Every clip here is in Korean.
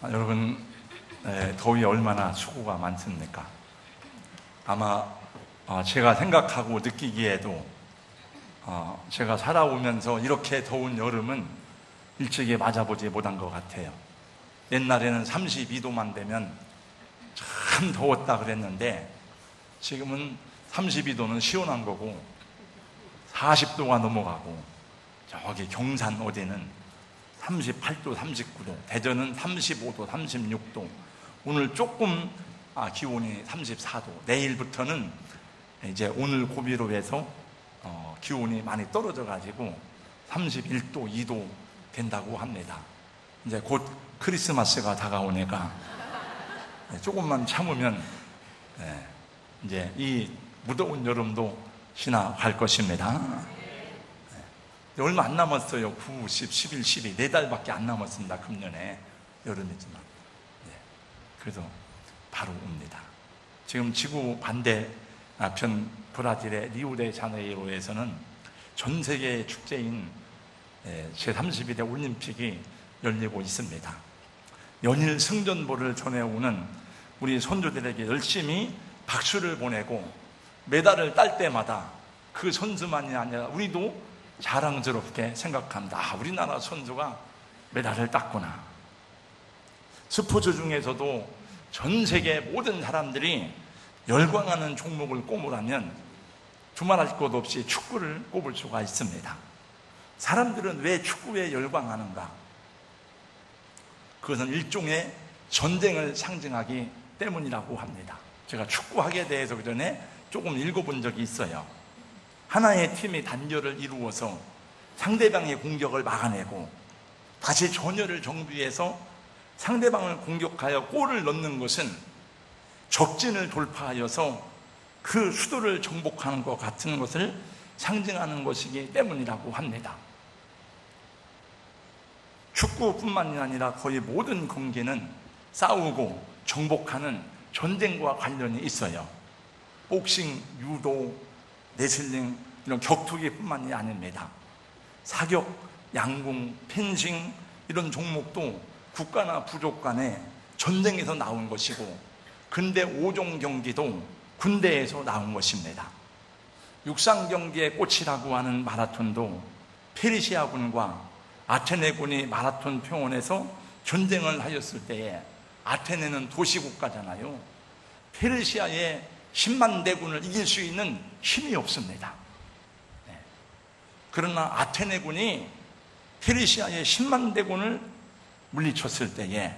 여러분, 더위 얼마나 수고가 많습니까? 아마 제가 생각하고 느끼기에도 제가 살아오면서 이렇게 더운 여름은 일찍이 맞아보지 못한 것 같아요. 옛날에는 32도만 되면 참 더웠다 그랬는데 지금은 32도는 시원한 거고 40도가 넘어가고 저기 경산 어디는 38도, 39도, 대전은 35도, 36도. 오늘 조금 기온이 34도. 내일부터는 이제 오늘 고비로 해서 기온이 많이 떨어져 가지고 31도, 2도 된다고 합니다. 이제 곧 크리스마스가 다가오니까 조금만 참으면 이제 이 무더운 여름도 지나갈 것입니다. 얼마 안 남았어요. 9, 10, 11, 12 4달밖에 안 남았습니다. 금년에 여름이지만 그래도 바로 옵니다. 지금 지구 반대편 브라질의 리우데자네이루에서는 전 세계 축제인 제32대 올림픽이 열리고 있습니다. 연일 승전보를 전해오는 우리 선조들에게 열심히 박수를 보내고 메달을 딸 때마다 그 선수만이 아니라 우리도 자랑스럽게 생각합니다. 우리나라 선수가 메달을 땄구나. 스포츠 중에서도 전 세계 모든 사람들이 열광하는 종목을 꼽으라면 두말할 것 없이 축구를 꼽을 수가 있습니다. 사람들은 왜 축구에 열광하는가? 그것은 일종의 전쟁을 상징하기 때문이라고 합니다. 제가 축구학에 대해서 그 전에 조금 읽어본 적이 있어요. 하나의 팀이 단결을 이루어서 상대방의 공격을 막아내고 다시 전열을 정비해서 상대방을 공격하여 골을 넣는 것은 적진을 돌파하여서 그 수도를 정복하는 것 같은 것을 상징하는 것이기 때문이라고 합니다. 축구뿐만이 아니라 거의 모든 경기는 싸우고 정복하는 전쟁과 관련이 있어요. 복싱, 유도, 레슬링 이런 격투기뿐만이 아닙니다. 사격, 양궁, 펜싱 이런 종목도 국가나 부족 간의 전쟁에서 나온 것이고 근대 5종 경기도 군대에서 나온 것입니다. 육상 경기의 꽃이라고 하는 마라톤도 페르시아군과 아테네군이 마라톤 평원에서 전쟁을 하였을 때에 아테네는 도시국가잖아요. 페르시아의 10만 대군을 이길 수 있는 힘이 없습니다. 그러나 아테네군이 페르시아의 10만 대군을 물리쳤을 때에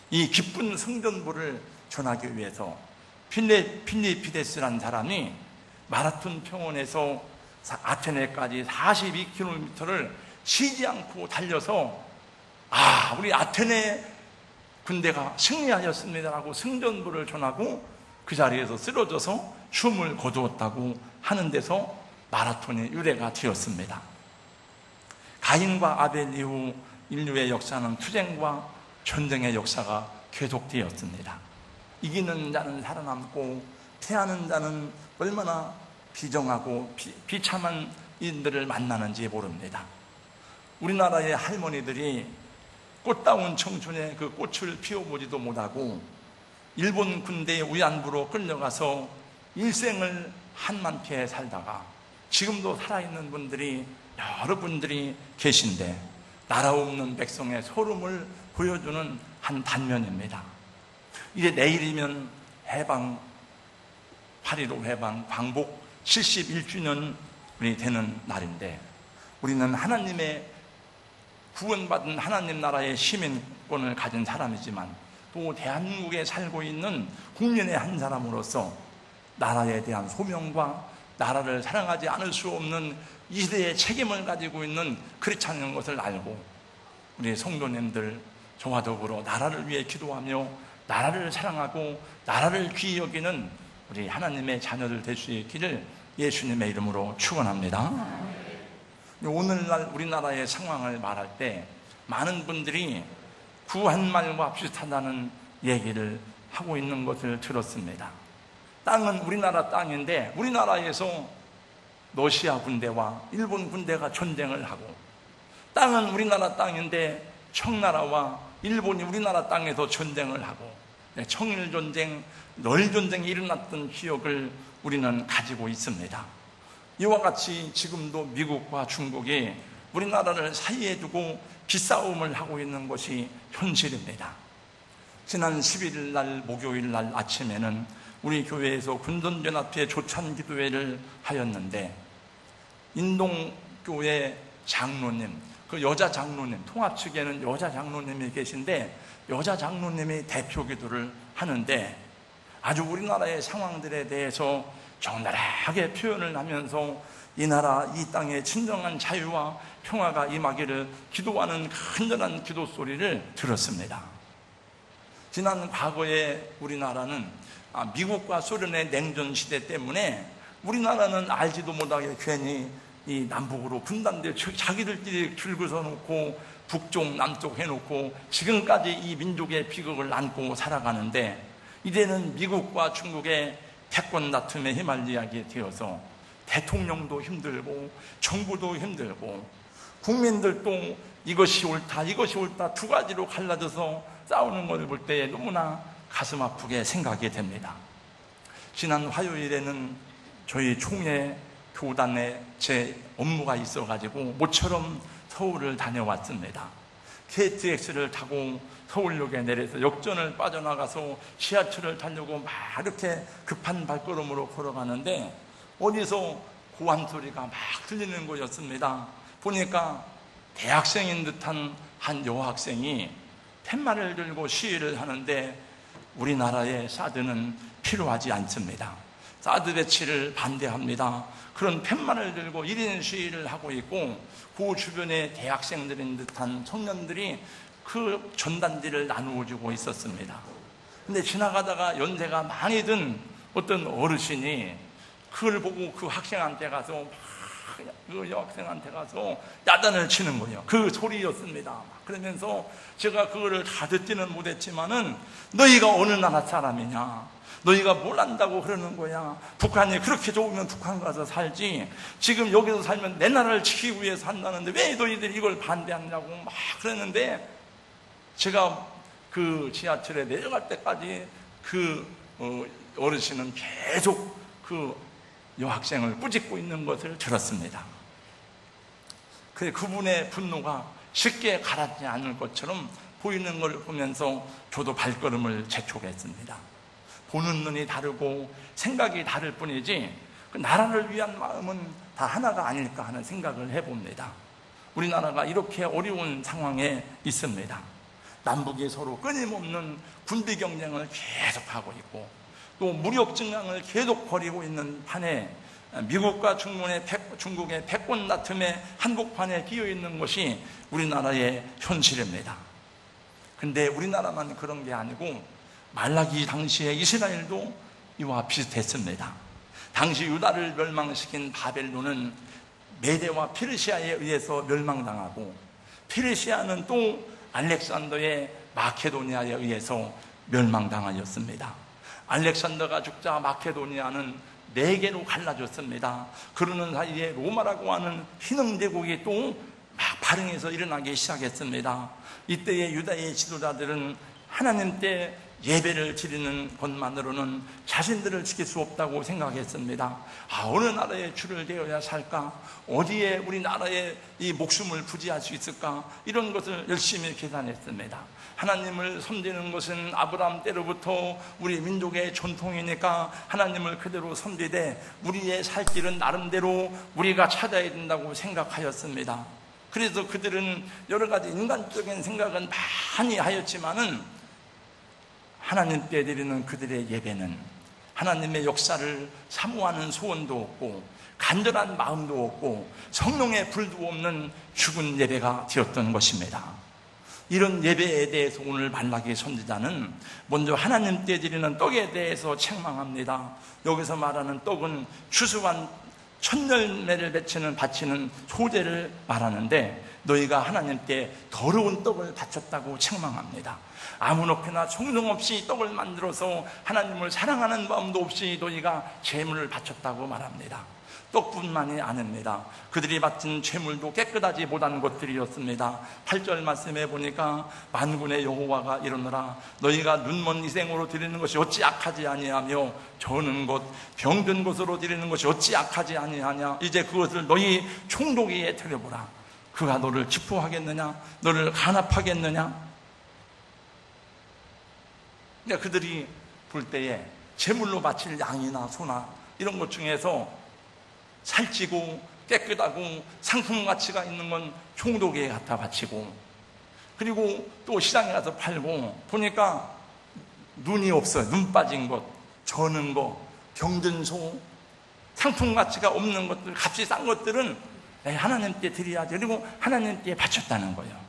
이 기쁜 승전보를 전하기 위해서 필리피데스라는 사람이 마라톤 평원에서 아테네까지 42km를 쉬지 않고 달려서 우리 아테네 군대가 승리하였습니다라고 승전보를 전하고 그 자리에서 쓰러져서 춤을 거두었다고 하는 데서 마라톤의 유래가 되었습니다. 가인과 아벨 이후 인류의 역사는 투쟁과 전쟁의 역사가 계속되었습니다. 이기는 자는 살아남고 패하는 자는 얼마나 비정하고 비참한 인들을 만나는지 모릅니다. 우리나라의 할머니들이 꽃다운 청춘에 그 꽃을 피워보지도 못하고 일본 군대의 위안부로 끌려가서 일생을 한만피해 살다가 지금도 살아있는 분들이 여러분들이 계신데 나라 없는 백성의 소름을 보여주는 한 단면입니다. 이제 내일이면 해방 8.15 해방 광복 71주년이 되는 날인데 우리는 하나님의 구원받은 하나님 나라의 시민권을 가진 사람이지만 또 대한민국에 살고 있는 국민의 한 사람으로서 나라에 대한 소명과 나라를 사랑하지 않을 수 없는 이 시대의 책임을 가지고 있는 크리스찬인 것을 알고 우리 성도님들 저와 더불어 나라를 위해 기도하며 나라를 사랑하고 나라를 귀히 여기는 우리 하나님의 자녀들 될 수 있기를 예수님의 이름으로 축원합니다. 오늘날 우리나라의 상황을 말할 때 많은 분들이 구한말과 비슷하다는 얘기를 하고 있는 것을 들었습니다. 땅은 우리나라 땅인데 우리나라에서 러시아 군대와 일본 군대가 전쟁을 하고 땅은 우리나라 땅인데 청나라와 일본이 우리나라 땅에서 전쟁을 하고 청일전쟁, 널전쟁이 일어났던 기억을 우리는 가지고 있습니다. 이와 같이 지금도 미국과 중국이 우리나라를 사이에 두고 기싸움을 하고 있는 것이 현실입니다. 지난 11일 날 목요일 날 아침에는 우리 교회에서 군전연합회 조찬 기도회를 하였는데 인동교회 장로님, 그 여자 장로님, 통합 측에는 여자 장로님이 계신데 여자 장로님이 대표 기도를 하는데 아주 우리나라의 상황들에 대해서 적나라하게 표현을 하면서 이 나라, 이 땅에 진정한 자유와 평화가 임하기를 기도하는 간절한 기도 소리를 들었습니다. 지난 과거에 우리나라는 미국과 소련의 냉전 시대 때문에 우리나라는 알지도 못하게 괜히 이 남북으로 분단돼 자기들끼리 줄 서놓고 북쪽 남쪽 해놓고 지금까지 이 민족의 비극을 안고 살아가는데 이제는 미국과 중국의 패권 다툼에 휘말리게 되어서 대통령도 힘들고 정부도 힘들고 국민들도 이것이 옳다 두 가지로 갈라져서 싸우는 것을 볼 때 너무나 가슴 아프게 생각이 됩니다. 지난 화요일에는 저희 총회 교단에 제 업무가 있어가지고 모처럼 서울을 다녀왔습니다. KTX를 타고 서울역에 내려서 역전을 빠져나가서 지하철을 타려고 막 이렇게 급한 발걸음으로 걸어가는데 어디서 고함 소리가 막 들리는 거였습니다. 보니까 대학생인 듯한 한 여학생이 팻말을 들고 시위를 하는데 우리나라에 사드는 필요하지 않습니다. 사드 배치를 반대합니다. 그런 팻말을 들고 1인 시위를 하고 있고 그 주변에 대학생들인 듯한 청년들이 그 전단지를 나누어 주고 있었습니다. 근데 지나가다가 연세가 많이 든 어떤 어르신이 그걸 보고 그 학생한테 가서 그 여학생한테 가서 야단을 치는 거예요. 그 소리였습니다. 그러면서 제가 그거를 다 듣지는 못했지만은 너희가 어느 나라 사람이냐? 너희가 뭘 안다고 그러는 거야? 북한이 그렇게 좋으면 북한 가서 살지. 지금 여기서 살면 내 나라를 지키기 위해서 한다는데 왜 너희들이 이걸 반대하냐고 막 그랬는데 제가 그 지하철에 내려갈 때까지 그 어르신은 계속 그 여학생을 꾸짖고 있는 것을 들었습니다. 그분의 분노가 쉽게 가라앉지 않을 것처럼 보이는 걸 보면서 저도 발걸음을 재촉했습니다. 보는 눈이 다르고 생각이 다를 뿐이지 그 나라를 위한 마음은 다 하나가 아닐까 하는 생각을 해봅니다. 우리나라가 이렇게 어려운 상황에 있습니다. 남북이 서로 끊임없는 군비 경쟁을 계속하고 있고 또 무력 증강을 계속 벌이고 있는 판에 미국과 중국의 패권 다툼에 한복판에 끼어 있는 것이 우리나라의 현실입니다. 근데 우리나라만 그런 게 아니고 말라기 당시에 이스라엘도 이와 비슷했습니다. 당시 유다를 멸망시킨 바벨론은 메대와 페르시아에 의해서 멸망당하고 페르시아는 또 알렉산더의 마케도니아에 의해서 멸망당하였습니다. 알렉산더가 죽자 마케도니아는 4개로 갈라졌습니다. 그러는 사이에 로마라고 하는 휘능제국이 또 막 발흥해서 일어나기 시작했습니다. 이때의 유다의 지도자들은 하나님 때 예배를 드리는 것만으로는 자신들을 지킬 수 없다고 생각했습니다. 어느 나라에 주를 되어야 살까? 어디에 우리나라의 이 목숨을 부지할 수 있을까? 이런 것을 열심히 계산했습니다. 하나님을 섬기는 것은 아브라함 때로부터 우리 민족의 전통이니까 하나님을 그대로 섬기되 우리의 살 길은 나름대로 우리가 찾아야 된다고 생각하였습니다. 그래서 그들은 여러 가지 인간적인 생각은 많이 하였지만은 하나님께 드리는 그들의 예배는 하나님의 역사를 사모하는 소원도 없고 간절한 마음도 없고 성령의 불도 없는 죽은 예배가 되었던 것입니다. 이런 예배에 대해서 오늘 말라기 선지자는 먼저 하나님께 드리는 떡에 대해서 책망합니다. 여기서 말하는 떡은 추수한 첫 열매를 바치는 소재를 말하는데 너희가 하나님께 더러운 떡을 바쳤다고 책망합니다. 아무렇게나 정성 없이 떡을 만들어서 하나님을 사랑하는 마음도 없이 너희가 제물을 바쳤다고 말합니다. 떡뿐만이 아닙니다. 그들이 바친 제물도 깨끗하지 못한 것들이었습니다. 8절 말씀에 보니까 만군의 여호와가 이르노라 너희가 눈먼 이생으로 드리는 것이 어찌 악하지 아니하며 저는 것 병든 것으로 드리는 것이 어찌 악하지 아니하냐. 이제 그것을 너희 총독이에 드려보라. 그가 너를 기뻐하겠느냐 너를 간합하겠느냐. 그러니까 그들이 볼 때에 제물로 바칠 양이나 소나 이런 것 중에서 살찌고 깨끗하고 상품 가치가 있는 건 총독에 갖다 바치고, 그리고 또 시장에 가서 팔고 보니까 눈이 없어요. 눈 빠진 것, 저는 거, 병든 소, 상품 가치가 없는 것들, 값이 싼 것들은 하나님께 드려야지. 그리고 하나님께 바쳤다는 거예요.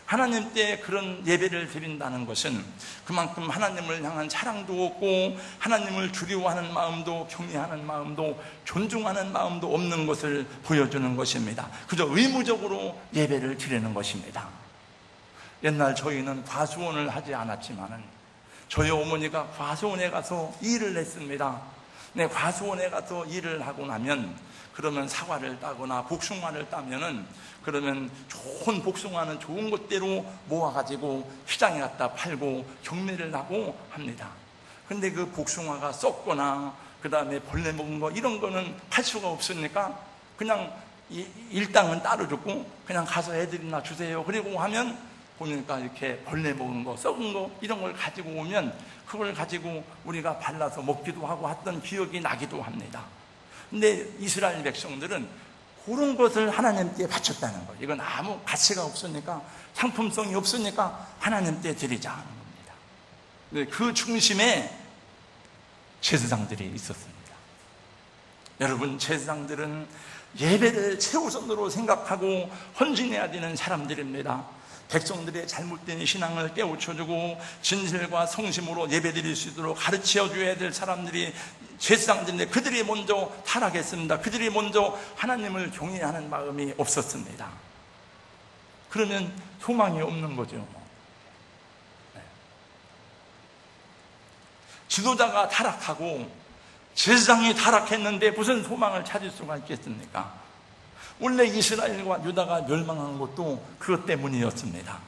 하나님께 그런 예배를 드린다는 것은 그만큼 하나님을 향한 사랑도 없고 하나님을 두려워하는 마음도, 경외하는 마음도, 존중하는 마음도 없는 것을 보여주는 것입니다. 그저 의무적으로 예배를 드리는 것입니다. 옛날 저희는 과수원을 하지 않았지만은 저희 어머니가 과수원에 가서 일을 했습니다. 과수원에 가서 일을 하고 나면 그러면 사과를 따거나 복숭아를 따면은 그러면 좋은 복숭아는 좋은 것대로 모아가지고 시장에 갖다 팔고 경매를 하고 합니다. 근데 그 복숭아가 썩거나 그 다음에 벌레 먹은 거 이런 거는 팔 수가 없으니까 그냥 일당은 따로 줬고 그냥 가서 애들이나 주세요. 그리고 하면 보니까 이렇게 벌레 먹은 거, 썩은 거 이런 걸 가지고 오면 그걸 가지고 우리가 발라서 먹기도 하고 했던 기억이 나기도 합니다. 근데 이스라엘 백성들은 그런 것을 하나님께 바쳤다는 거예요. 이건 아무 가치가 없으니까, 상품성이 없으니까 하나님께 드리자 하는 겁니다. 근데 그 중심에 제사장들이 있었습니다. 여러분, 제사장들은 예배를 최우선으로 생각하고 헌신해야 되는 사람들입니다. 백성들의 잘못된 신앙을 깨우쳐주고 진실과 성심으로 예배드릴 수 있도록 가르쳐줘야 될 사람들이 제사장들인데 그들이 먼저 타락했습니다. 그들이 먼저 하나님을 경외하는 마음이 없었습니다. 그러면 소망이 없는 거죠. 지도자가 타락하고 제사장이 타락했는데 무슨 소망을 찾을 수가 있겠습니까? 원래 이스라엘과 유다가 멸망한 것도 그것 때문이었습니다.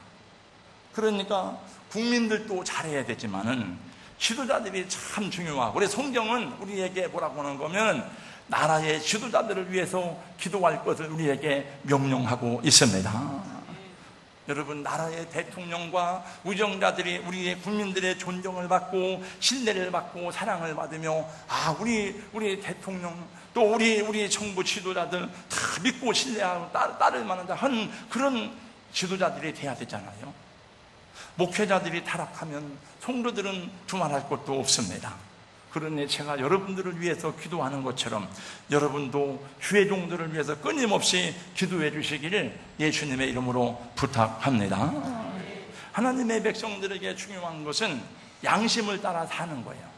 그러니까 국민들도 잘해야 되지만은 지도자들이 참 중요하고, 그래서 성경은 우리에게 뭐라고 하는 거면 나라의 지도자들을 위해서 기도할 것을 우리에게 명령하고 있습니다. 여러분, 나라의 대통령과 우정자들이 우리의 국민들의 존경을 받고 신뢰를 받고 사랑을 받으며 우리 대통령 또 우리 정부 지도자들 다 믿고 신뢰하고 따를 만한 그런 지도자들이 돼야 되잖아요. 목회자들이 타락하면 성도들은 두말할 것도 없습니다. 그러니 제가 여러분들을 위해서 기도하는 것처럼 여러분도 주의 종들을 위해서 끊임없이 기도해 주시기를 예수님의 이름으로 부탁합니다. 하나님의 백성들에게 중요한 것은 양심을 따라 사는 거예요.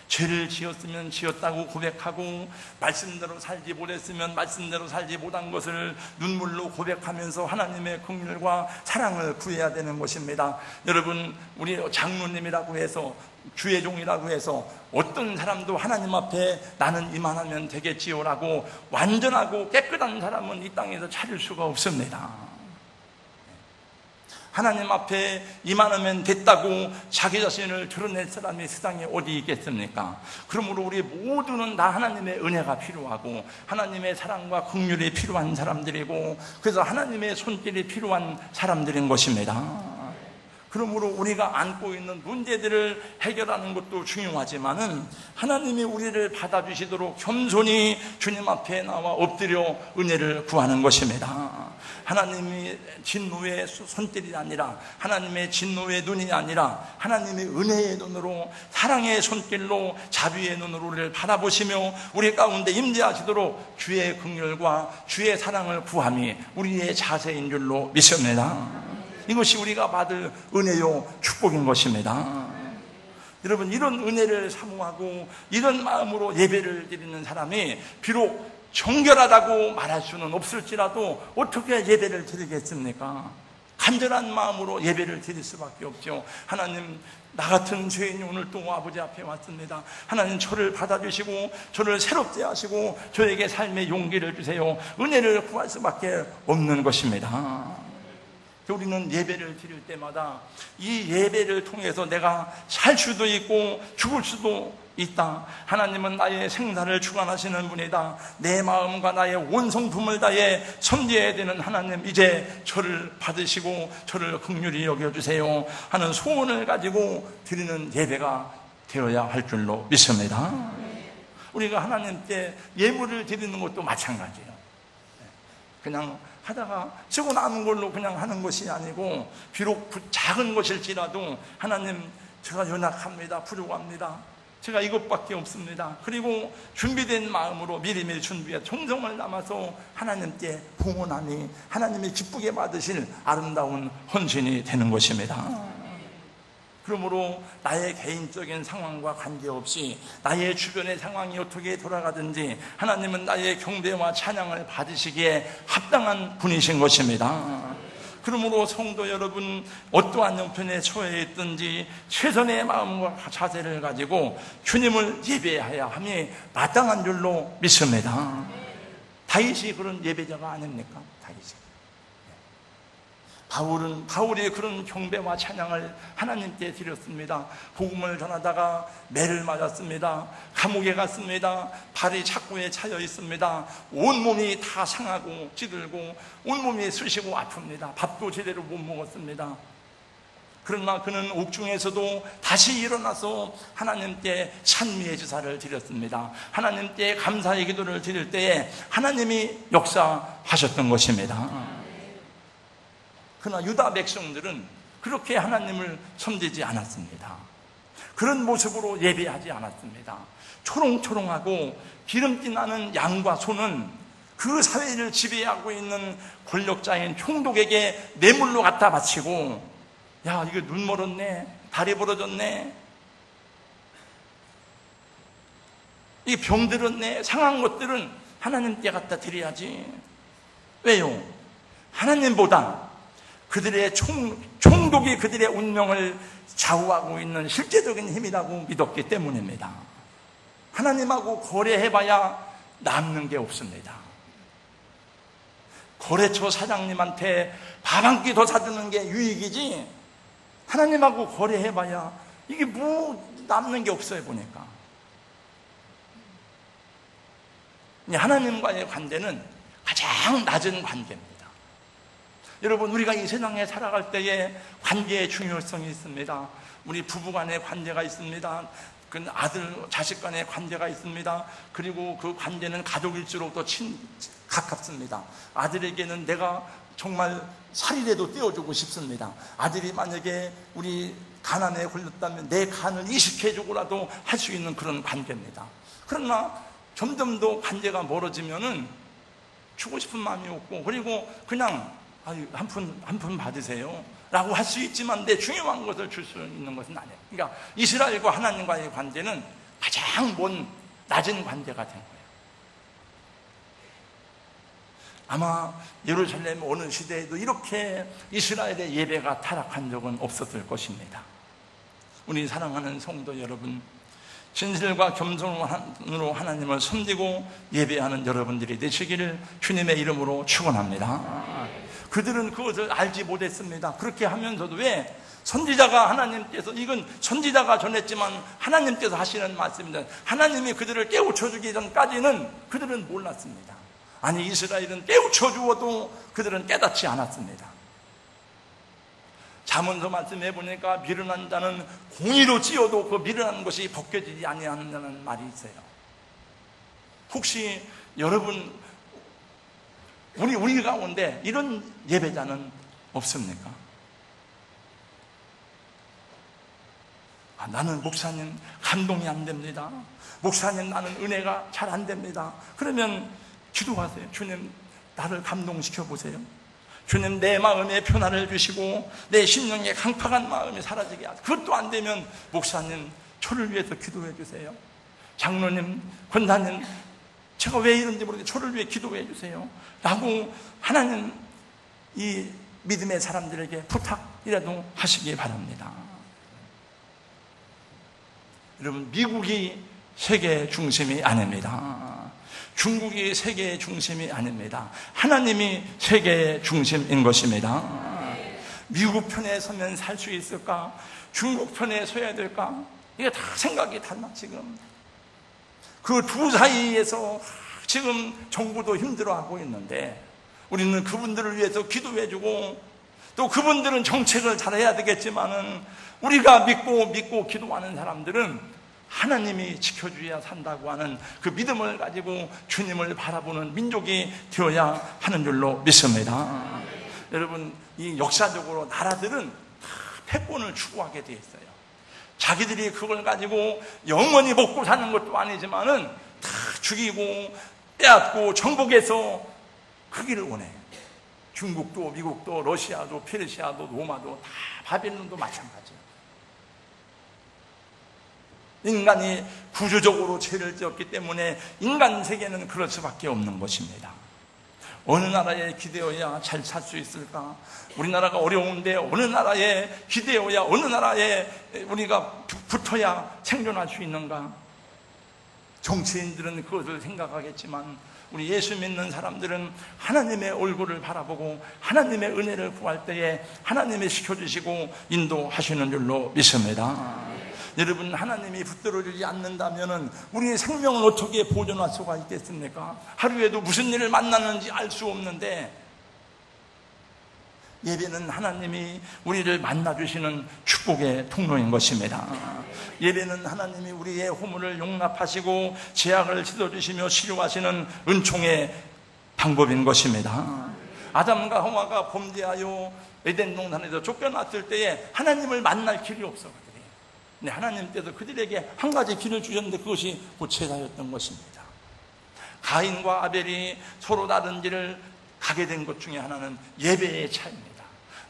죄를 지었으면 지었다고 고백하고, 말씀대로 살지 못했으면 말씀대로 살지 못한 것을 눈물로 고백하면서 하나님의 긍휼과 사랑을 구해야 되는 것입니다. 여러분, 우리 장로님이라고 해서, 주의 종이라고 해서 어떤 사람도 하나님 앞에 나는 이만하면 되겠지요라고 완전하고 깨끗한 사람은 이 땅에서 찾을 수가 없습니다. 하나님 앞에 이만하면 됐다고 자기 자신을 드러낼 사람이 세상에 어디 있겠습니까? 그러므로 우리 모두는 다 하나님의 은혜가 필요하고 하나님의 사랑과 긍휼이 필요한 사람들이고, 그래서 하나님의 손길이 필요한 사람들인 것입니다. 그러므로 우리가 안고 있는 문제들을 해결하는 것도 중요하지만은 하나님이 우리를 받아주시도록 겸손히 주님 앞에 나와 엎드려 은혜를 구하는 것입니다. 하나님이 진노의 손길이 아니라, 하나님의 진노의 눈이 아니라 하나님의 은혜의 눈으로, 사랑의 손길로, 자비의 눈으로 우리를 바라보시며 우리 가운데 임재하시도록 주의 긍휼과 주의 사랑을 구함이 우리의 자세인 줄로 믿습니다. 이것이 우리가 받을 은혜요 축복인 것입니다. 여러분, 이런 은혜를 사모하고 이런 마음으로 예배를 드리는 사람이 비록 정결하다고 말할 수는 없을지라도 어떻게 예배를 드리겠습니까? 간절한 마음으로 예배를 드릴 수밖에 없죠. 하나님, 나 같은 죄인이 오늘 또 아버지 앞에 왔습니다. 하나님, 저를 받아주시고 저를 새롭게 하시고 저에게 삶의 용기를 주세요. 은혜를 구할 수밖에 없는 것입니다. 우리는 예배를 드릴 때마다 이 예배를 통해서 내가 살 수도 있고 죽을 수도 있다. 하나님은 나의 생사를 주관하시는 분이다. 내 마음과 나의 온 성품을 다해 섬겨야 되는 하나님, 이제 저를 받으시고 저를 긍휼히 여겨주세요 하는 소원을 가지고 드리는 예배가 되어야 할 줄로 믿습니다. 우리가 하나님께 예물을 드리는 것도 마찬가지예요. 그냥 하다가 쓰고 남은 걸로 그냥 하는 것이 아니고, 비록 작은 것일지라도 하나님, 제가 연약합니다. 부족합니다. 제가 이것밖에 없습니다. 그리고 준비된 마음으로 미리미리 준비해 정성을 담아서 하나님께 봉헌하니 하나님이 기쁘게 받으실 아름다운 헌신이 되는 것입니다. 그러므로 나의 개인적인 상황과 관계없이 나의 주변의 상황이 어떻게 돌아가든지 하나님은 나의 경배와 찬양을 받으시기에 합당한 분이신 것입니다. 그러므로 성도 여러분, 어떠한 형편에 처해 있든지 최선의 마음과 자세를 가지고 주님을 예배해야 함이 마땅한 줄로 믿습니다. 다윗이 그런 예배자가 아닙니까? 바울이 그런 경배와 찬양을 하나님께 드렸습니다. 복음을 전하다가 매를 맞았습니다. 감옥에 갔습니다. 발이 착고에 차여 있습니다. 온몸이 다 상하고 찌들고 온몸이 쑤시고 아픕니다. 밥도 제대로 못 먹었습니다. 그러나 그는 옥중에서도 다시 일어나서 하나님께 찬미의 제사를 드렸습니다. 하나님께 감사의 기도를 드릴 때에 하나님이 역사하셨던 것입니다. 그러나 유다 백성들은 그렇게 하나님을 섬기지 않았습니다. 그런 모습으로 예배하지 않았습니다. 초롱초롱하고 기름기 나는 양과 소는 그 사회를 지배하고 있는 권력자인 총독에게 뇌물로 갖다 바치고, 야, 이거 눈 멀었네, 다리 부러졌네, 이 병들었네, 상한 것들은 하나님께 갖다 드려야지. 왜요? 하나님보다 그들의 총독이 그들의 운명을 좌우하고 있는 실제적인 힘이라고 믿었기 때문입니다. 하나님하고 거래해봐야 남는 게 없습니다. 거래처 사장님한테 밥 한 끼 더 사주는 게 유익이지, 하나님하고 거래해봐야 이게 뭐 남는 게 없어요. 보니까 하나님과의 관계는 가장 낮은 관계입니다. 여러분, 우리가 이 세상에 살아갈 때에 관계의 중요성이 있습니다. 우리 부부 간의 관계가 있습니다. 그 아들, 자식 간의 관계가 있습니다. 그리고 그 관계는 가족일수록 더 가깝습니다. 아들에게는 내가 정말 살이라도 떼어주고 싶습니다. 아들이 만약에 우리 가난에 걸렸다면 내 간을 이식해주고라도 할 수 있는 그런 관계입니다. 그러나 점점 더 관계가 멀어지면은 주고 싶은 마음이 없고, 그리고 그냥 한 푼 받으세요 라고 할 수 있지만 내 중요한 것을 줄 수 있는 것은 아니에요. 그러니까 이스라엘과 하나님과의 관계는 가장 낮은 관계가 된 거예요. 아마 예루살렘 어느 시대에도 이렇게 이스라엘의 예배가 타락한 적은 없었을 것입니다. 우리 사랑하는 성도 여러분, 진실과 겸손으로 하나님을 섬기고 예배하는 여러분들이 되시기를 주님의 이름으로 축원합니다. 그들은 그것을 알지 못했습니다. 그렇게 하면서도 왜 선지자가 하나님께서, 이건 선지자가 전했지만 하나님께서 하시는 말씀입니다. 하나님이 그들을 깨우쳐 주기 전까지는 그들은 몰랐습니다. 아니, 이스라엘은 깨우쳐 주어도 그들은 깨닫지 않았습니다. 잠언서 말씀해 보니까 미련한 자는 공의로 지어도 그 미련한 것이 벗겨지지 아니한다는 말이 있어요. 혹시 여러분, 우리 가운데 이런 예배자는 없습니까? 나는 목사님 감동이 안 됩니다. 목사님, 나는 은혜가 잘 안 됩니다. 그러면 기도하세요. 주님, 나를 감동시켜 보세요. 주님, 내 마음에 변화를 주시고 내 심령에 강팍한 마음이 사라지게 하세요. 그것도 안 되면 목사님, 저를 위해서 기도해 주세요. 장로님, 권사님, 제가 왜 이런지 모르겠는데 저를 위해 기도해 주세요 라고 하나님 이 믿음의 사람들에게 부탁이라도 하시기 바랍니다. 여러분, 미국이 세계의 중심이 아닙니다. 중국이 세계의 중심이 아닙니다. 하나님이 세계의 중심인 것입니다. 미국 편에 서면 살 수 있을까? 중국 편에 서야 될까? 이게 다 생각이 달라. 지금 그 두 사이에서 지금 정부도 힘들어하고 있는데 우리는 그분들을 위해서 기도해주고 또 그분들은 정책을 잘해야 되겠지만은 우리가 믿고 기도하는 사람들은 하나님이 지켜주어야 산다고 하는 그 믿음을 가지고 주님을 바라보는 민족이 되어야 하는 줄로 믿습니다. 여러분, 이 역사적으로 나라들은 다 패권을 추구하게 되어 있어요. 자기들이 그걸 가지고 영원히 먹고 사는 것도 아니지만은 다 죽이고 빼앗고 정복해서 그 길을 원해. 중국도 미국도 러시아도 페르시아도 로마도 다 바빌론도 마찬가지예요. 인간이 구조적으로 죄를 지었기 때문에 인간 세계는 그럴 수밖에 없는 것입니다. 어느 나라에 기대어야 잘 살 수 있을까? 우리나라가 어려운데 어느 나라에 기대어야, 어느 나라에 우리가 붙어야 생존할 수 있는가? 정치인들은 그것을 생각하겠지만 우리 예수 믿는 사람들은 하나님의 얼굴을 바라보고 하나님의 은혜를 구할 때에 하나님이 지켜주시고 인도하시는 줄로 믿습니다. 여러분, 하나님이 붙들어주지 않는다면 우리의 생명을 어떻게 보존할 수가 있겠습니까? 하루에도 무슨 일을 만나는지 알 수 없는데, 예배는 하나님이 우리를 만나주시는 축복의 통로인 것입니다. 예배는 하나님이 우리의 허물을 용납하시고 죄악을 씻어주시며 치료하시는 은총의 방법인 것입니다. 아담과 하와가 범죄하여 에덴 동산에서 쫓겨났을 때에 하나님을 만날 길이 없었거든요. 근데 하나님께서 그들에게 한 가지 길을 주셨는데 그것이 곧 제사였던 것입니다. 가인과 아벨이 서로 다른 길을 가게 된 것 중에 하나는 예배의 차이입니다.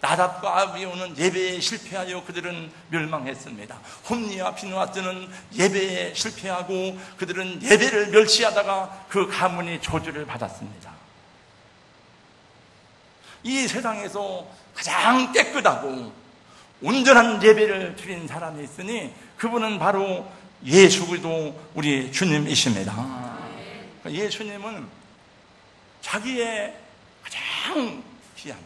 나답과 아비오는 예배에 실패하여 그들은 멸망했습니다. 홈니와 비누아스는 예배에 실패하고 그들은 예배를 멸시하다가 그 가문이 저주를 받았습니다. 이 세상에서 가장 깨끗하고 온전한 예배를 드린 사람이 있으니 그분은 바로 예수 그리스도 우리 주님이십니다. 예수님은 자기의 가장 귀한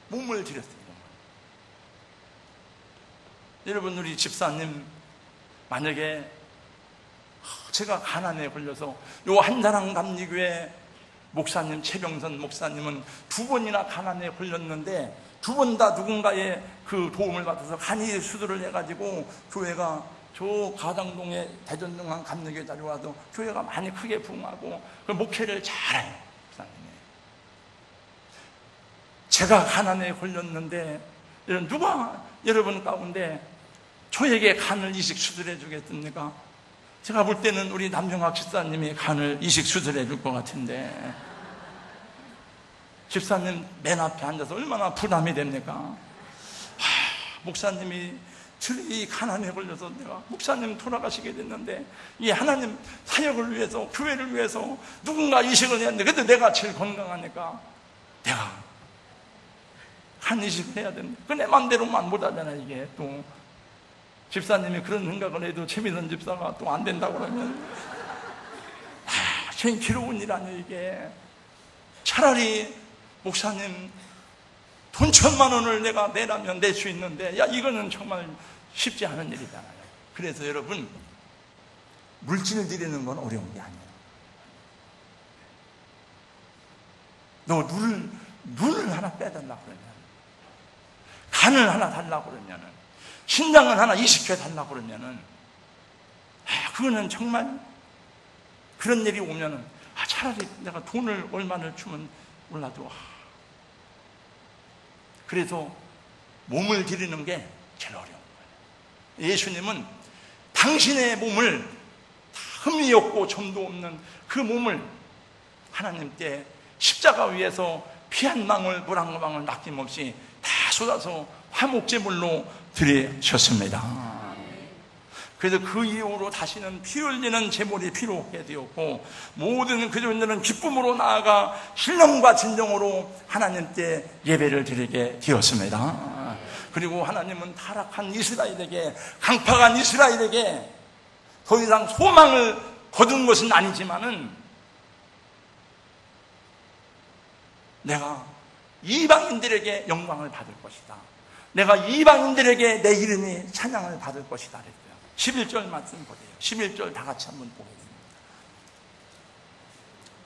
몸을 드렸습니다. 여러분, 우리 집사님 만약에 제가 가난에 걸려서 요 한사랑 감리교회 목사님 최병선 목사님은 2번이나 가난에 걸렸는데 2번 다 누군가의 그 도움을 받아서 간이 수술을 해가지고 교회가 저 가당동에 대전동한 감리교회 자리 와서 교회가 많이 크게 부흥하고 그 목회를 잘해요. 목사님이. 제가 가난에 걸렸는데 누가 여러분 가운데 저에게 간을 이식 수술해 주겠습니까? 제가 볼 때는 우리 남정학 집사님이 간을 이식 수술해 줄 것 같은데 집사님 맨 앞에 앉아서 얼마나 부담이 됩니까? 목사님이 이 가난에 걸려서 내가 목사님 돌아가시게 됐는데 이 하나님 사역을 위해서 교회를 위해서 누군가 이식을 해야 하는데 그래도 내가 제일 건강하니까 내가 간 이식을 해야 된다. 그 내 맘대로만 못하잖아. 이게 또 집사님이 그런 생각을 해도 최민선 집사가 또 안 된다고 그러면 제일 괴로운 일 아니에요. 이게 차라리 목사님 돈 1,000만 원을 내가 내라면 낼 수 있는데 야 이거는 정말 쉽지 않은 일이잖아요. 그래서 여러분, 물질을 드리는 건 어려운 게 아니에요. 너 눈을 하나 빼달라고 그러면, 간을 하나 달라고 그러면은, 신장을 하나 이식해 달라고 그러면은, 그거는 정말 그런 일이 오면은 차라리 내가 돈을 얼마를 주면 몰라도 그래서 몸을 드리는 게 제일 어려운 거예요. 예수님은 당신의 몸을 흠이 없고 점도 없는 그 몸을 하나님께 십자가 위에서 피 한 방울 물 한 방울 남김없이 다 쏟아서 화목제물로 드리셨습니다. 그래서 그 이후로 다시는 피 흘리는 제물이 필요하게 되었고, 모든 그들은 기쁨으로 나아가 신령과 진정으로 하나님께 예배를 드리게 되었습니다. 그리고 하나님은 타락한 이스라엘에게, 강팍한 이스라엘에게 더 이상 소망을 거둔 것은 아니지만은, 내가 이방인들에게 영광을 받을 것이다, 내가 이방인들에게 내 이름이 찬양을 받을 것이다 그랬어요. 11절 말씀 보세요. 11절 다 같이 한번 보겠습니다.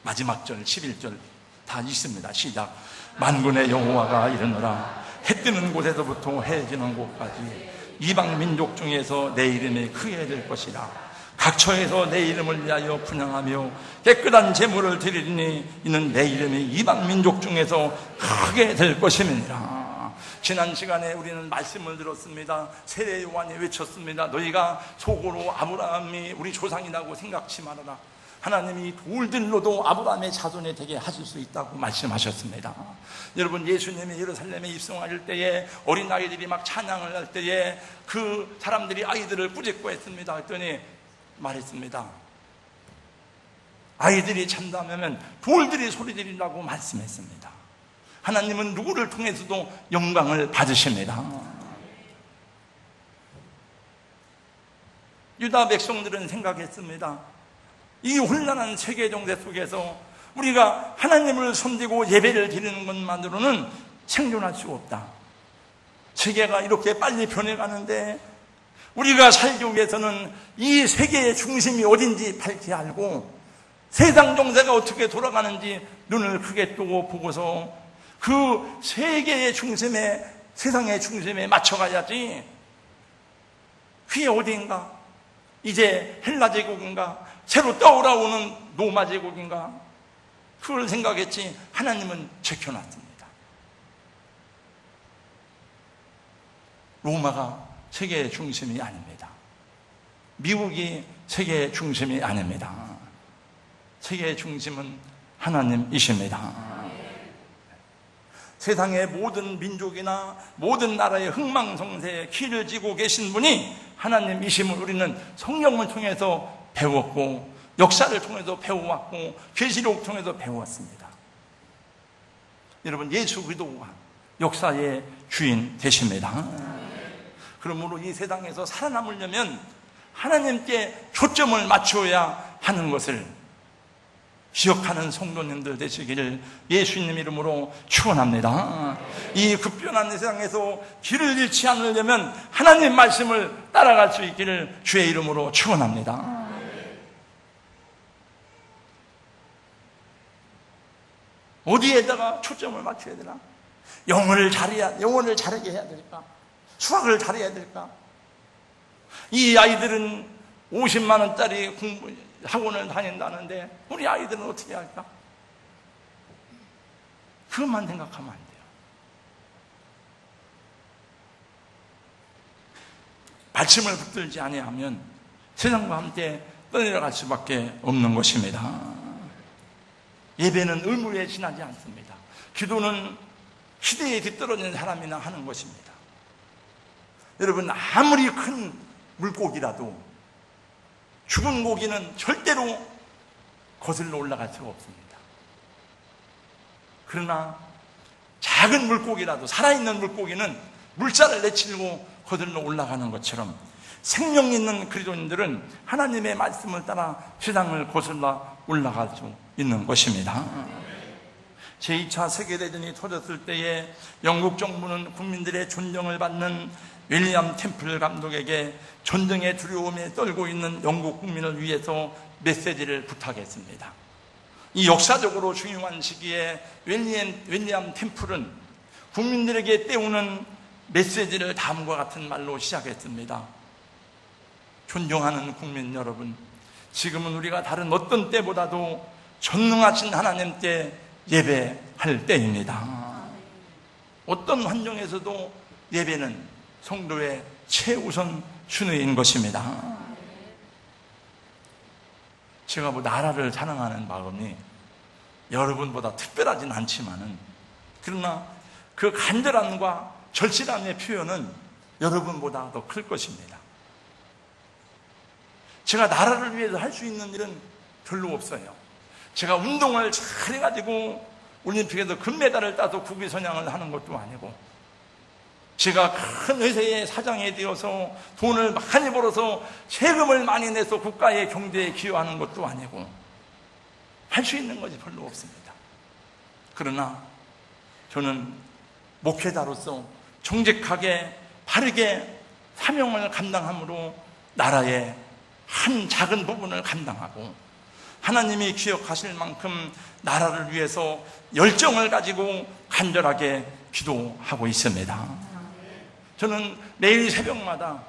마지막 절 11절 다 있습니다. 시작. 만군의 여호와가 이르노라, 해 뜨는 곳에서부터 해 지는 곳까지 이방 민족 중에서 내 이름이 크게 될 것이라. 각처에서 내 이름을 위하여 분향하며 깨끗한 제물을 드리리니 이는 내 이름이 이방 민족 중에서 크게 될 것임이니라. 지난 시간에 우리는 말씀을 들었습니다. 세례 요한이 외쳤습니다. 너희가 속으로 아브라함이 우리 조상이라고 생각치 말아라. 하나님이 돌들로도 아브라함의 자손이 되게 하실 수 있다고 말씀하셨습니다. 여러분, 예수님이 예루살렘에 입성할 때에 어린아이들이 막 찬양을 할 때에 그 사람들이 아이들을 꾸짖고 했습니다. 그랬더니 말했습니다. 아이들이 참담하면 돌들이 소리 지르라고 말씀했습니다. 하나님은 누구를 통해서도 영광을 받으십니다. 유다 백성들은 생각했습니다. 이 혼란한 세계 정세 속에서 우리가 하나님을 섬기고 예배를 드리는 것만으로는 생존할 수 없다. 세계가 이렇게 빨리 변해가는데 우리가 살기 위해서는 이 세계의 중심이 어딘지 밝히 알고 세상 정세가 어떻게 돌아가는지 눈을 크게 뜨고 보고서 그 세계의 중심에, 세상의 중심에 맞춰가야지. 그게 어디인가? 이제 헬라 제국인가? 새로 떠오르는 로마 제국인가? 그걸 생각했지. 하나님은 지켜놨습니다. 로마가 세계의 중심이 아닙니다. 미국이 세계의 중심이 아닙니다. 세계의 중심은 하나님이십니다. 세상의 모든 민족이나 모든 나라의 흥망성쇠에 키를 쥐고 계신 분이 하나님이심을 우리는 성경을 통해서 배웠고, 역사를 통해서 배워왔고, 계시록 통해서 배워왔습니다. 여러분, 예수 그리스도가 역사의 주인 되십니다. 그러므로 이 세상에서 살아남으려면 하나님께 초점을 맞춰야 하는 것을 기억하는 성도님들 되시기를 예수님 이름으로 축원합니다. 이 급변한 세상에서 길을 잃지 않으려면 하나님 말씀을 따라갈 수 있기를 주의 이름으로 축원합니다. 어디에다가 초점을 맞춰야 되나? 영어를 잘하게 해야 될까? 수학을 잘해야 될까? 이 아이들은 50만 원짜리 학원을 다닌다는데 우리 아이들은 어떻게 할까? 그것만 생각하면 안 돼요. 말씀을 붙들지 아니하면 세상과 함께 떠내려갈 수밖에 없는 것입니다. 예배는 의무에 지나지 않습니다. 기도는 시대에 뒤떨어진 사람이나 하는 것입니다. 여러분, 아무리 큰 물고기라도 죽은 고기는 절대로 거슬러 올라갈 수가 없습니다. 그러나 작은 물고기라도, 살아있는 물고기는 물살을 내치고 거슬러 올라가는 것처럼 생명 있는 그리스도인들은 하나님의 말씀을 따라 세상을 거슬러 올라갈 수 있는 것입니다. 제2차 세계대전이 터졌을 때에 영국 정부는 국민들의 존경을 받는 윌리엄 템플 감독에게 전쟁의 두려움에 떨고 있는 영국 국민을 위해서 메시지를 부탁했습니다. 이 역사적으로 중요한 시기에 윌리엄 템플은 국민들에게 떼우는 메시지를 다음과 같은 말로 시작했습니다. 존경하는 국민 여러분, 지금은 우리가 다른 어떤 때보다도 전능하신 하나님께 예배할 때입니다. 어떤 환경에서도 예배는 성도의 최우선 순위인 것입니다. 제가 나라를 사랑하는 마음이 여러분보다 특별하진 않지만은, 그러나 그 간절함과 절실함의 표현은 여러분보다 더 클 것입니다. 제가 나라를 위해서 할 수 있는 일은 별로 없어요. 제가 운동을 잘 해가지고 올림픽에서 금메달을 따서 국위 선양을 하는 것도 아니고, 제가 큰 회사의 사장이 되어서 돈을 많이 벌어서 세금을 많이 내서 국가의 경제에 기여하는 것도 아니고, 할 수 있는 것이 별로 없습니다. 그러나 저는 목회자로서 정직하게 바르게 사명을 감당함으로 나라의 한 작은 부분을 감당하고, 하나님이 기억하실 만큼 나라를 위해서 열정을 가지고 간절하게 기도하고 있습니다. 저는 매일 새벽마다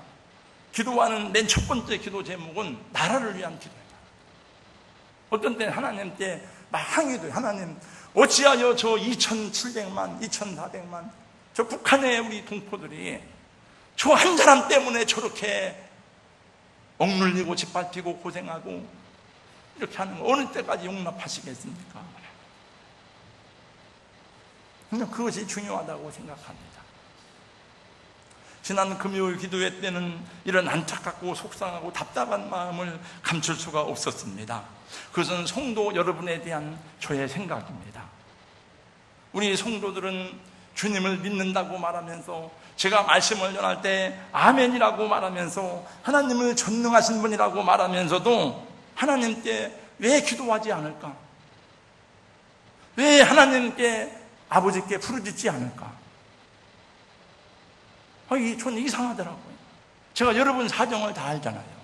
기도하는 맨 첫 번째 기도 제목은 나라를 위한 기도입니다. 어떤 때는 하나님께 막 항의도 해요. 하나님, 어찌하여 저 2,700만, 2,400만 저 북한의 우리 동포들이 저 한 사람 때문에 저렇게 억눌리고 짓밟히고 고생하고 이렇게 하는 거 어느 때까지 용납하시겠습니까? 그냥 그것이 중요하다고 생각합니다. 지난 금요일 기도회 때는 이런 안타깝고 속상하고 답답한 마음을 감출 수가 없었습니다. 그것은 성도 여러분에 대한 저의 생각입니다. 우리 성도들은 주님을 믿는다고 말하면서, 제가 말씀을 전할 때 아멘이라고 말하면서, 하나님을 전능하신 분이라고 말하면서도 하나님께 왜 기도하지 않을까? 왜 하나님께, 아버지께 부르짖지 않을까? 저는 이상하더라고요. 제가 여러분 사정을 다 알잖아요.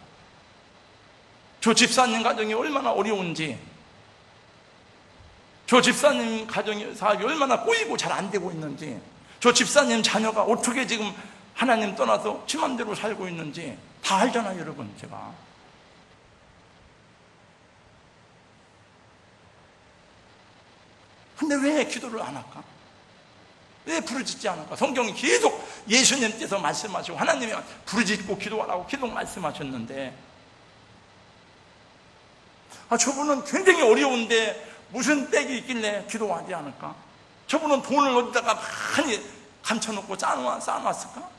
저 집사님 가정이 얼마나 어려운지, 저 집사님 가정이 사업이 얼마나 꼬이고 잘 안 되고 있는지, 저 집사님 자녀가 어떻게 지금 하나님 떠나서 지 맘대로 살고 있는지 다 알잖아요, 여러분. 제가 근데 왜 기도를 안 할까? 왜 부르짖지 않을까? 성경이 계속 예수님께서 말씀하시고 하나님이 부르짖고 기도하라고 기도 말씀하셨는데, 저분은 굉장히 어려운데 무슨 빽이 있길래 기도하지 않을까? 저분은 돈을 어디다가 많이 감춰놓고 쌓아놨을까?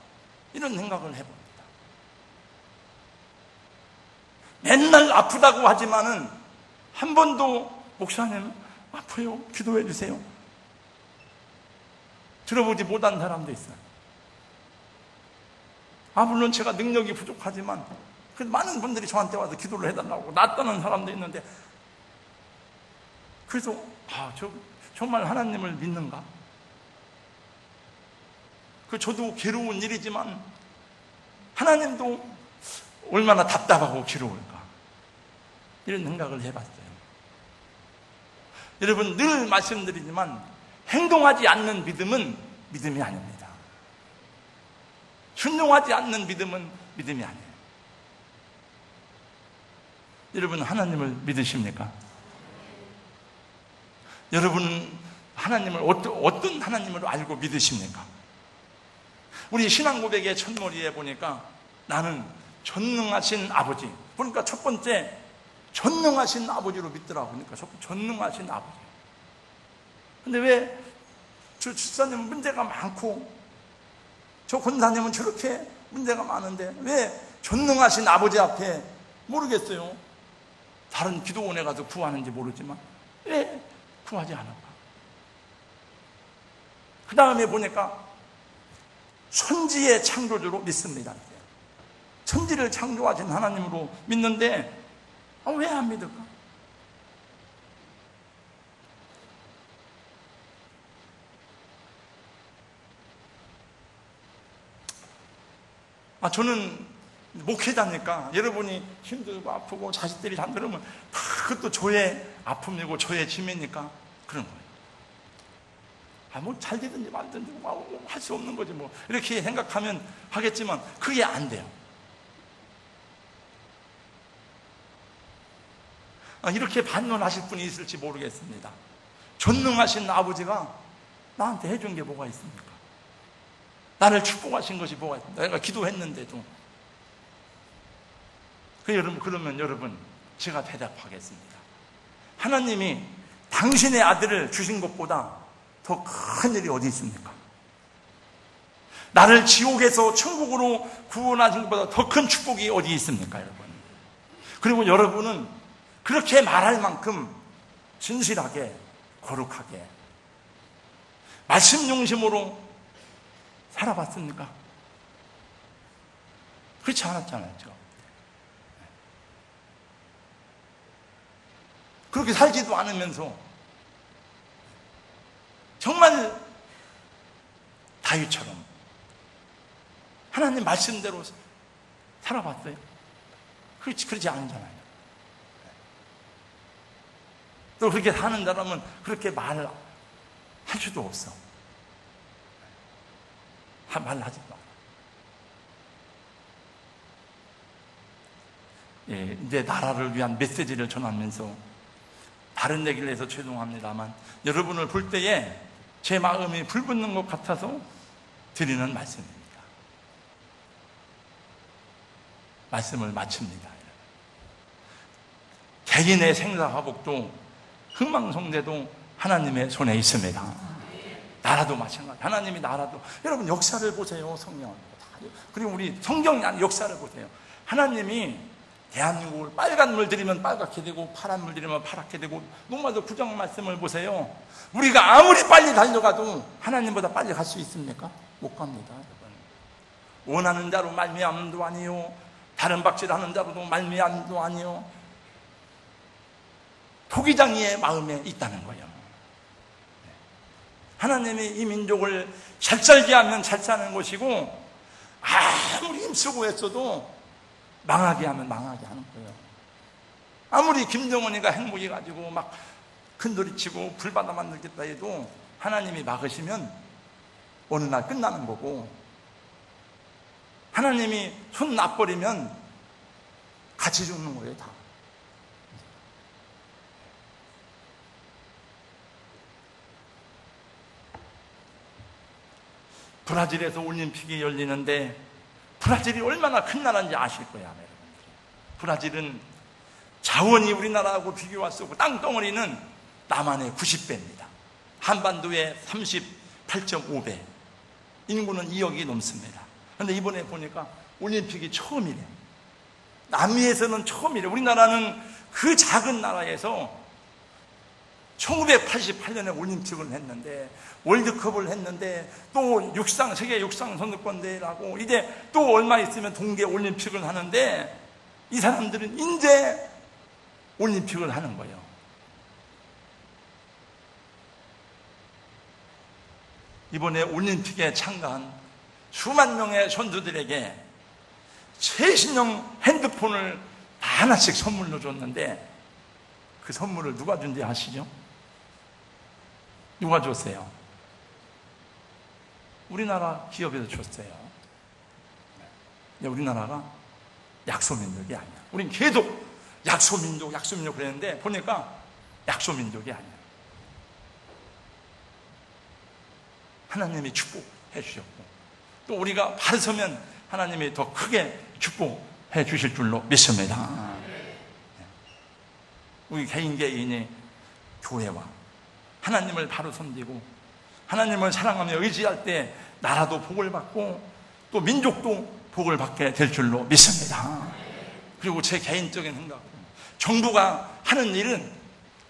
이런 생각을 해봅니다. 맨날 아프다고 하지만은 한 번도 목사님 아파요, 기도해 주세요, 들어보지 못한 사람도 있어요. 물론 제가 능력이 부족하지만 많은 분들이 저한테 와서 기도를 해달라고 낫다는 사람도 있는데, 그래서 정말 하나님을 믿는가? 저도 괴로운 일이지만 하나님도 얼마나 답답하고 괴로울까? 이런 생각을 해봤어요. 여러분, 늘 말씀드리지만 행동하지 않는 믿음은 믿음이 아닙니다. 순종하지 않는 믿음은 믿음이 아니에요. 여러분, 하나님을 믿으십니까? 여러분은 하나님을 어떤 하나님으로 알고 믿으십니까? 우리 신앙 고백의 첫머리에 보니까 나는 전능하신 아버지, 보니까 첫 번째 전능하신 아버지로 믿더라고. 그러니까 전능하신 아버지. 근데 왜 저 집사님은 문제가 많고 저 권사님은 저렇게 문제가 많은데 왜 전능하신 아버지 앞에, 모르겠어요, 다른 기도원에 가서 구하는지 모르지만 왜 구하지 않을까? 그 다음에 보니까 천지의 창조주로 믿습니다. 천지를 창조하신 하나님으로 믿는데 왜 안 믿을까? 저는 목회자니까 여러분이 힘들고 아프고 자식들이 잠들으면 다 그것도 저의 아픔이고 저의 짐이니까 그런 거예요. 잘 되든지 말든지 할 수 없는 거지 뭐, 이렇게 생각하면 하겠지만 그게 안 돼요. 이렇게 반론하실 분이 있을지 모르겠습니다. 전능하신 아버지가 나한테 해준 게 뭐가 있습니까? 나를 축복하신 것이 뭐가 있습니까? 내가 기도했는데도. 그러면 여러분, 제가 대답하겠습니다. 하나님이 당신의 아들을 주신 것보다 더 큰 일이 어디 있습니까? 나를 지옥에서 천국으로 구원하신 것보다 더 큰 축복이 어디 있습니까, 여러분? 그리고 여러분은 그렇게 말할 만큼 진실하게, 거룩하게, 말씀 중심으로 살아봤습니까? 그렇지 않았잖아요. 지금. 그렇게 살지도 않으면서 정말 다윗처럼 하나님 말씀대로 살아봤어요. 그렇지 않잖아요. 또 그렇게 사는 사람은 그렇게 말할 수도 없어. 말하지 마. 예, 이제 나라를 위한 메시지를 전하면서 다른 얘기를 해서 죄송합니다만 여러분을 볼 때에 제 마음이 불붙는 것 같아서 드리는 말씀입니다. 말씀을 마칩니다. 개인의 생사화복도 흥망성쇠도 하나님의 손에 있습니다. 나라도 마찬가지. 하나님이 나라도. 여러분 역사를 보세요. 성경. 그리고 우리 성경이 아닌 역사를 보세요. 하나님이 대한민국을 빨간 물 들이면 빨갛게 되고 파란 물 들이면 파랗게 되고 로마서 9장 말씀을 보세요. 우리가 아무리 빨리 달려가도 하나님보다 빨리 갈 수 있습니까? 못 갑니다. 여러분. 원하는 자로 말미암음도 아니요, 다른 박질하는 자로도 말미암음도 아니요, 토기장이의 마음에 있다는 거예요. 하나님이 이 민족을 잘 살게 하면 잘 사는 것이고, 아무리 힘쓰고 했어도 망하게 하면 망하게 하는 거예요. 아무리 김정은이가 행복해가지고 막 큰소리치고 불바다 만들겠다 해도 하나님이 막으시면 어느 날 끝나는 거고, 하나님이 손 놔버리면 같이 죽는 거예요. 다. 브라질에서 올림픽이 열리는데 브라질이 얼마나 큰 나라인지 아실 거야. 여러분들. 브라질은 자원이 우리나라하고 비교할 수 없고 땅덩어리는 남한의 90배입니다. 한반도의 38.5배. 인구는 2억이 넘습니다. 그런데 이번에 보니까 올림픽이 처음이래. 남미에서는 처음이래. 우리나라는 그 작은 나라에서 1988년에 올림픽을 했는데, 월드컵을 했는데, 또 세계 육상 선수권대회라고 이제 또 얼마 있으면 동계 올림픽을 하는데, 이 사람들은 이제 올림픽을 하는 거예요. 이번에 올림픽에 참가한 수만 명의 선수들에게 최신형 핸드폰을 다 하나씩 선물로 줬는데, 그 선물을 누가 준지 아시죠? 누가 줬어요? 우리나라 기업에서 줬어요. 근데 우리나라가 약소민족이 아니야. 우린 계속 약소민족 그랬는데 보니까 약소민족이 아니야. 하나님이 축복해 주셨고, 또 우리가 바로 서면 하나님이 더 크게 축복해 주실 줄로 믿습니다. 우리 개인이 교회와 하나님을 바로 섬기고 하나님을 사랑하며 의지할 때 나라도 복을 받고 또 민족도 복을 받게 될 줄로 믿습니다. 그리고 제 개인적인 생각으로 정부가 하는 일은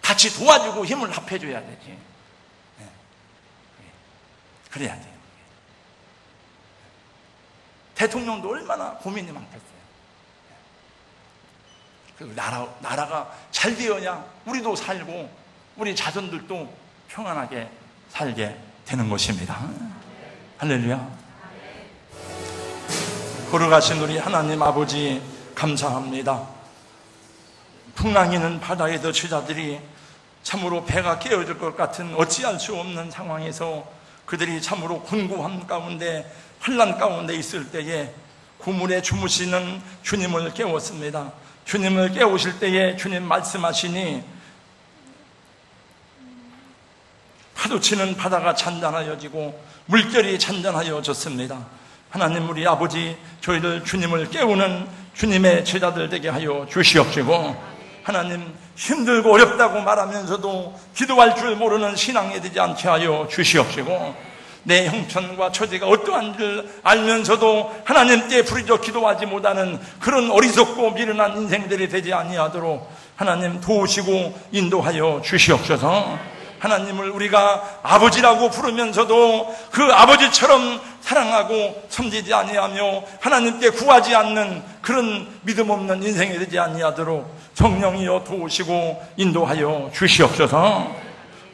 같이 도와주고 힘을 합해줘야 되지. 그래야 돼요. 대통령도 얼마나 고민이 많겠어요. 그리고 나라가 잘 되어야 우리도 살고 우리 자손들도 평안하게 살게 되는 것입니다. 할렐루야. 거룩하신 우리 하나님 아버지 감사합니다. 풍랑이는 바다에서 제자들이 참으로 배가 깨어질 것 같은 어찌할 수 없는 상황에서 그들이 참으로 곤고함 가운데 환난 가운데 있을 때에 구물에 주무시는 주님을 깨웠습니다. 주님을 깨우실 때에 주님 말씀하시니 파도치는 바다가 잔잔하여지고 물결이 잔잔하여졌습니다. 하나님 우리 아버지 저희들 주님을 깨우는 주님의 제자들 되게 하여 주시옵시고, 하나님 힘들고 어렵다고 말하면서도 기도할 줄 모르는 신앙이 되지 않게 하여 주시옵시고, 내 형편과 처지가 어떠한 줄 알면서도 하나님께 부르짖어 기도하지 못하는 그런 어리석고 미련한 인생들이 되지 아니하도록 하나님 도우시고 인도하여 주시옵소서. 하나님을 우리가 아버지라고 부르면서도 그 아버지처럼 사랑하고 섬기지 아니하며 하나님께 구하지 않는 그런 믿음 없는 인생이 되지 아니하도록 성령이여 도우시고 인도하여 주시옵소서.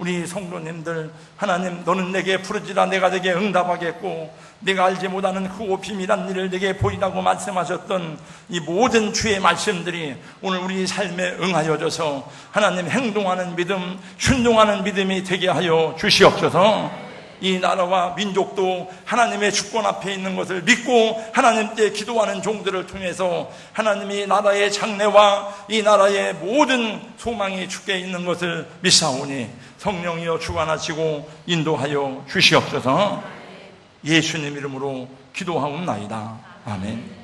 우리 성도님들, 하나님 너는 내게 부르지라 내가 내게 응답하겠고 내가 알지 못하는 크고 비밀한 일을 내게 보이라고 말씀하셨던 이 모든 주의 말씀들이 오늘 우리 삶에 응하여져서 하나님 행동하는 믿음, 순종하는 믿음이 되게 하여 주시옵소서. 이 나라와 민족도 하나님의 주권 앞에 있는 것을 믿고 하나님께 기도하는 종들을 통해서 하나님이 나라의 장래와 이 나라의 모든 소망이 주께 있는 것을 믿사오니 성령이여 주관하시고 인도하여 주시옵소서. 예수님 이름으로 기도하옵나이다. 아멘.